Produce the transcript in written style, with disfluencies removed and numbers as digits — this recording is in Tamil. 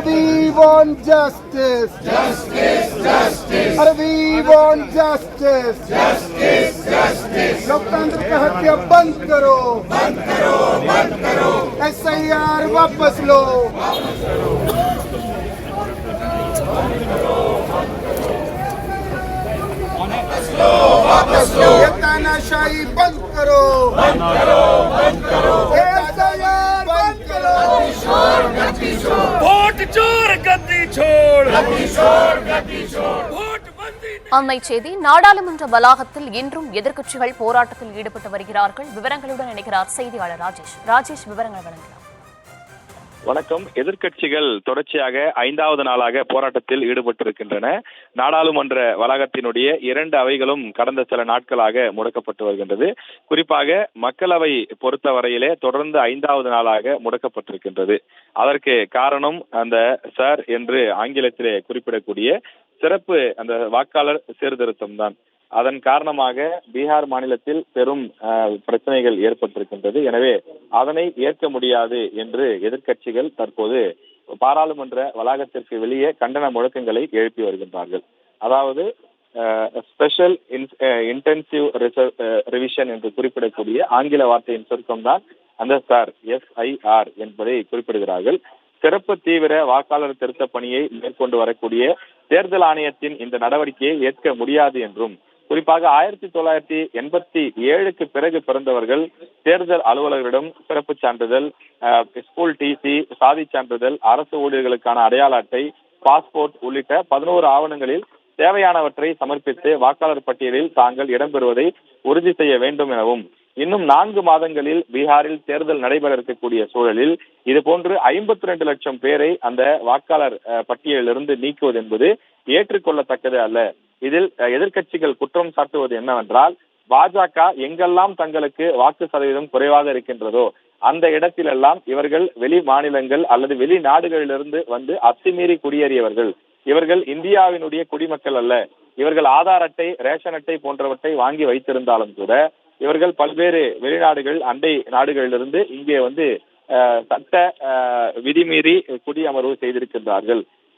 We want justice. Justice, justice. We want justice. Justice, justice. लोकतंत्र का हत्या बंद करो. बंद करो, बंद करो. SIR वापस लो. वापस लो. ये तानाशाही बंद करो. बंद करो, बंद करो. SIR बंद करो. गद्दी छोड़. वोट चोर गद्दी छोड़. गद्दी छोड़, गद्दी छोड़. वोट बंदी. அண்மை செய்தி. நாடாளுமன்ற வளாகத்தில் இன்றும் எதிர்க்கட்சிகள் போராட்டத்தில் ஈடுபட்டு வருகிறார்கள். விவரங்களுடன் இணைக்கிறார் செய்தியாளர் ராஜேஷ். விவரங்கள் வழங்கலாம். வணக்கம். எதிர்க்கட்சிகள் தொடர்ச்சியாக 5வது நாளாக போராட்டத்தில் ஈடுபட்டிருக்கின்றன. நாடாளுமன்ற வளாகத்தினுடைய 2 அவைகளும் கடந்த சில நாட்களாக முடக்கப்பட்டு வருகின்றது. குறிப்பாக மக்களவை பொறுத்தவரையிலே தொடர்ந்து 5வது நாளாக முடக்கப்பட்டிருக்கின்றது. அதற்கு காரணம் அந்த சார் என்று ஆங்கிலத்திலே குறிப்பிடக்கூடிய சிறப்பு அந்த வாக்காளர் சீர்திருத்தம் தான். அதன் காரணமாக பீகார் மாநிலத்தில் பெரும் பிரச்சனைகள் ஏற்பட்டிருக்கின்றது. எனவே அதனை ஏற்க முடியாது என்று எதிர்க்கட்சிகள் தற்போது பாராளுமன்ற வளாகத்திற்கு வெளியே கண்டன முழக்கங்களை எழுப்பி வருகின்றார்கள். அதாவது ஸ்பெஷல் இன்டென்சிவ் ரிவிஷன் என்று குறிப்பிடக்கூடிய ஆங்கில வார்த்தையின் சுருக்கம்தான் அந்த சார் SIR என்பதை குறிப்பிடுகிறார்கள். சிறப்பு தீவிர வாக்காளர் திருத்த பணியை மேற்கொண்டு வரக்கூடிய தேர்தல் ஆணையத்தின் இந்த நடவடிக்கையை ஏற்க முடியாது என்றும், குறிப்பாக 1987க்கு பிறகு பிறந்தவர்கள் தேர்தல் அலுவலர்களிடம் பிறப்பு சான்றிதழ், ஸ்கூல் டிசி, சாதி சான்றிதழ், அரசு ஊழியர்களுக்கான அடையாள அட்டை, பாஸ்போர்ட் உள்ளிட்ட 11 ஆவணங்களில் தேவையானவற்றை சமர்ப்பித்து வாக்காளர் பட்டியலில் தாங்கள் இடம்பெறுவதை உறுதி செய்ய வேண்டும் எனவும், இன்னும் 4 மாதங்களில் பீகாரில் தேர்தல் நடைபெற இருக்கக்கூடிய சூழலில் இதுபோன்று 52 லட்சம் பேரை அந்த வாக்காளர் பட்டியலிலிருந்து நீக்குவது என்பது ஏற்றுக்கொள்ளத்தக்கது அல்ல. இதில் எதிர்க்கட்சிகள் குற்றம் சாட்டுவது என்னவென்றால், பாஜக எங்கெல்லாம் தங்களுக்கு வாக்கு சதவீதம் குறைவாக இருக்கின்றதோ அந்த இடத்திலெல்லாம் இவர்கள் வெளி மாநிலங்கள் அல்லது வெளிநாடுகளிலிருந்து வந்து அத்துமீறி குடியேறியவர்கள். இவர்கள் இந்தியாவினுடைய குடிமக்கள் அல்ல. இவர்கள் ஆதார் அட்டை, ரேஷன் அட்டை போன்றவற்றை வாங்கி வைத்திருந்தாலும் கூட இவர்கள் பல்வேறு வெளிநாடுகள், அண்டை நாடுகளிலிருந்து இங்கே வந்து சட்ட விதிமீறி குடியமர்வு செய்திருக்கின்றார்கள்.